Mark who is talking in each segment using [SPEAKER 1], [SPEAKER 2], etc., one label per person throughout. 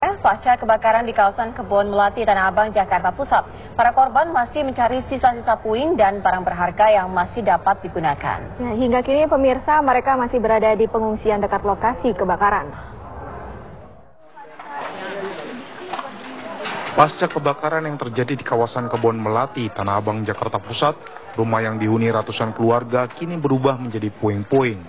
[SPEAKER 1] Pasca kebakaran di kawasan Kebon Melati, Tanah Abang, Jakarta Pusat, para korban masih mencari sisa-sisa puing dan barang berharga yang masih dapat digunakan.
[SPEAKER 2] Nah, hingga kini pemirsa, mereka masih berada di pengungsian dekat lokasi kebakaran.
[SPEAKER 3] Pasca kebakaran yang terjadi di kawasan Kebon Melati, Tanah Abang, Jakarta Pusat, rumah yang dihuni ratusan keluarga kini berubah menjadi puing-puing.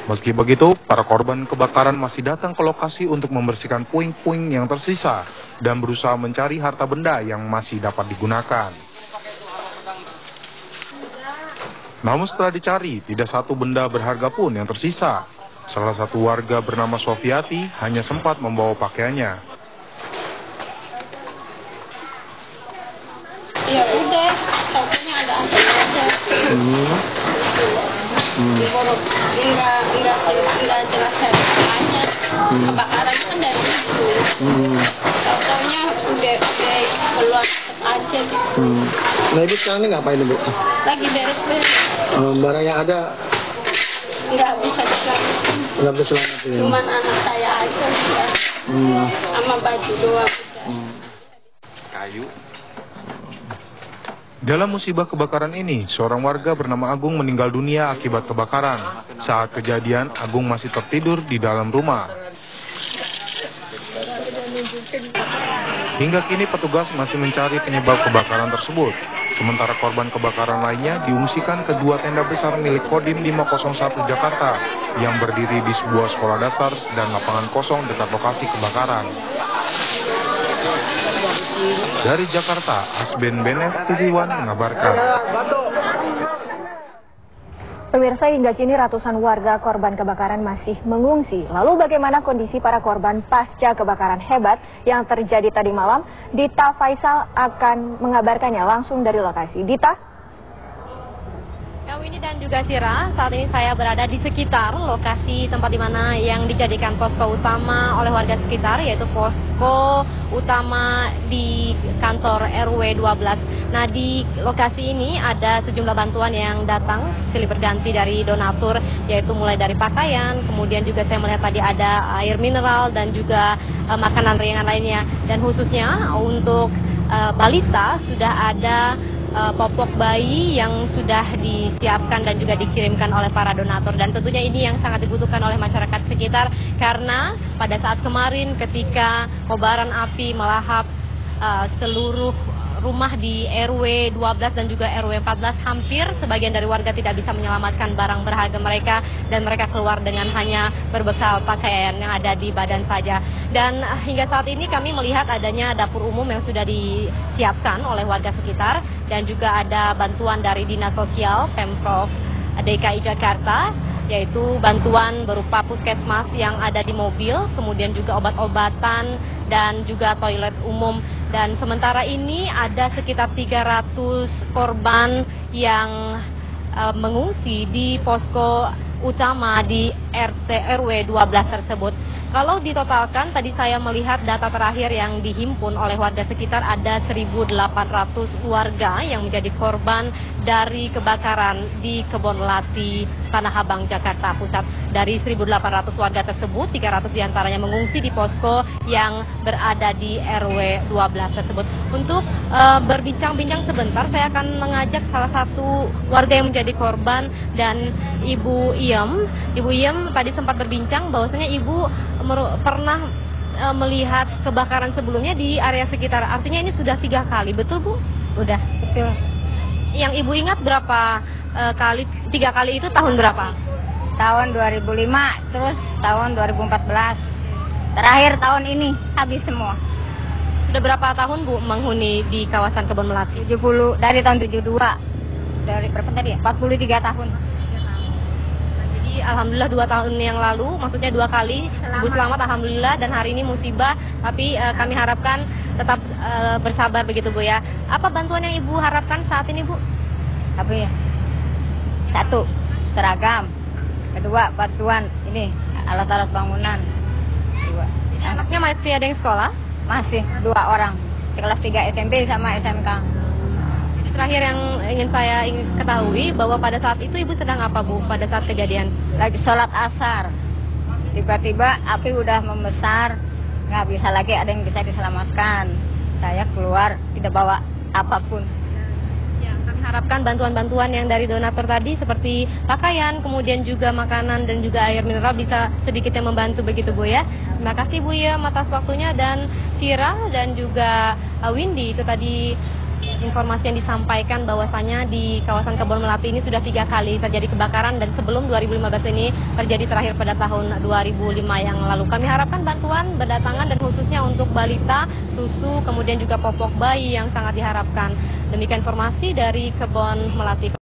[SPEAKER 3] Meski begitu, para korban kebakaran masih datang ke lokasi untuk membersihkan puing-puing yang tersisa dan berusaha mencari harta benda yang masih dapat digunakan. Namun setelah dicari, tidak satu benda berharga pun yang tersisa. Salah satu warga bernama Sofiati hanya sempat membawa pakaiannya.
[SPEAKER 4] Ya udah, taunya ada aja. Enggak jelas dari apanya. Kebakaran kan dari itu. Taunya udah keluar aja gitu.
[SPEAKER 5] Nah, Ibu sekarang ini ngapain, Ibu?
[SPEAKER 4] Lagi beres-beres.
[SPEAKER 5] Barang yang ada
[SPEAKER 4] Nggak bisa diselamatin.
[SPEAKER 5] nggak bisa selamatin.
[SPEAKER 4] Cuman anak saya aja udah. Sama baju doang udah.
[SPEAKER 3] Kayu. Dalam musibah kebakaran ini, seorang warga bernama Agung meninggal dunia akibat kebakaran. Saat kejadian, Agung masih tertidur di dalam rumah. Hingga kini petugas masih mencari penyebab kebakaran tersebut. Sementara korban kebakaran lainnya diungsikan ke dua tenda besar milik Kodim 501 Jakarta yang berdiri di sebuah sekolah dasar dan lapangan kosong dekat lokasi kebakaran. Dari Jakarta, Asben Benef TV One mengabarkan.
[SPEAKER 2] Pemirsa, hingga kini ratusan warga korban kebakaran masih mengungsi. Lalu bagaimana kondisi para korban pasca kebakaran hebat yang terjadi tadi malam? Dita Faisal akan mengabarkannya langsung dari lokasi. Dita?
[SPEAKER 6] Winnie dan juga Sira, saat ini saya berada di sekitar lokasi tempat di mana yang dijadikan posko utama oleh warga sekitar, yaitu posko utama di kantor RW 12. Nah, di lokasi ini ada sejumlah bantuan yang datang silih berganti dari donatur, yaitu mulai dari pakaian, kemudian juga saya melihat tadi ada air mineral dan juga makanan ringan lainnya. Dan khususnya untuk balita sudah ada popok bayi yang sudah disiapkan dan juga dikirimkan oleh para donatur, dan tentunya ini yang sangat dibutuhkan oleh masyarakat sekitar karena pada saat kemarin ketika kobaran api melahap seluruh rumah di RW 12 dan juga RW 14, hampir sebagian dari warga tidak bisa menyelamatkan barang berharga mereka dan mereka keluar dengan hanya berbekal pakaian yang ada di badan saja. Dan hingga saat ini kami melihat adanya dapur umum yang sudah disiapkan oleh warga sekitar dan juga ada bantuan dari Dinas Sosial Pemprov DKI Jakarta, yaitu bantuan berupa puskesmas yang ada di mobil, kemudian juga obat-obatan dan juga toilet umum. Dan sementara ini ada sekitar 300 korban yang mengungsi di posko utama di RW 12 tersebut. Kalau ditotalkan, tadi saya melihat data terakhir yang dihimpun oleh warga sekitar ada 1.800 warga yang menjadi korban dari kebakaran di Kebon Melati, Tanah Abang, Jakarta Pusat. Dari 1.800 warga tersebut, 300 diantaranya mengungsi di posko yang berada di RW 12 tersebut. Untuk berbincang-bincang sebentar, saya akan mengajak salah satu warga yang menjadi korban dan Ibu Iem. Ibu Iem tadi sempat berbincang bahwasanya Ibu pernah melihat kebakaran sebelumnya di area sekitar. Artinya ini sudah 3 kali, betul Bu?
[SPEAKER 4] Udah, betul.
[SPEAKER 6] Yang Ibu ingat berapa kali? 3 kali itu tahun berapa?
[SPEAKER 4] Tahun 2005, terus tahun 2014. Terakhir tahun ini habis semua.
[SPEAKER 6] Sudah berapa tahun Bu menghuni di kawasan Kebon Melati?
[SPEAKER 4] 70 dari tahun 72. Dari berapa tadi ya? 43 tahun.
[SPEAKER 6] Alhamdulillah 2 tahun yang lalu, maksudnya 2 kali Ibu selamat, alhamdulillah, dan hari ini musibah, tapi kami harapkan tetap bersabar begitu Bu ya. Apa bantuan yang Ibu harapkan saat ini Bu?
[SPEAKER 4] Apa ya? 1, seragam. 2, bantuan ini alat-alat bangunan. 2.
[SPEAKER 6] Anaknya masih ada yang sekolah?
[SPEAKER 4] Masih 2 orang, kelas 3 SMP sama SMK.
[SPEAKER 6] Terakhir yang ingin saya ketahui bahwa pada saat itu Ibu sedang apa Bu pada saat kejadian?
[SPEAKER 4] Lagi sholat asar.
[SPEAKER 7] Tiba-tiba api udah membesar, nggak bisa lagi ada yang bisa diselamatkan. Saya keluar tidak bawa apapun.
[SPEAKER 6] Ya, kami harapkan bantuan-bantuan yang dari donatur tadi seperti pakaian, kemudian juga makanan dan juga air mineral bisa sedikitnya membantu begitu Bu ya. Terima kasih Bu ya atas waktunya, dan Sira dan juga Windy, itu tadi informasi yang disampaikan bahwasanya di kawasan Kebon Melati ini sudah 3 kali terjadi kebakaran, dan sebelum 2015 ini terjadi terakhir pada tahun 2005 yang lalu. Kami harapkan bantuan berdatangan, dan khususnya untuk balita, susu, kemudian juga popok bayi yang sangat diharapkan. Demikian informasi dari Kebon Melati.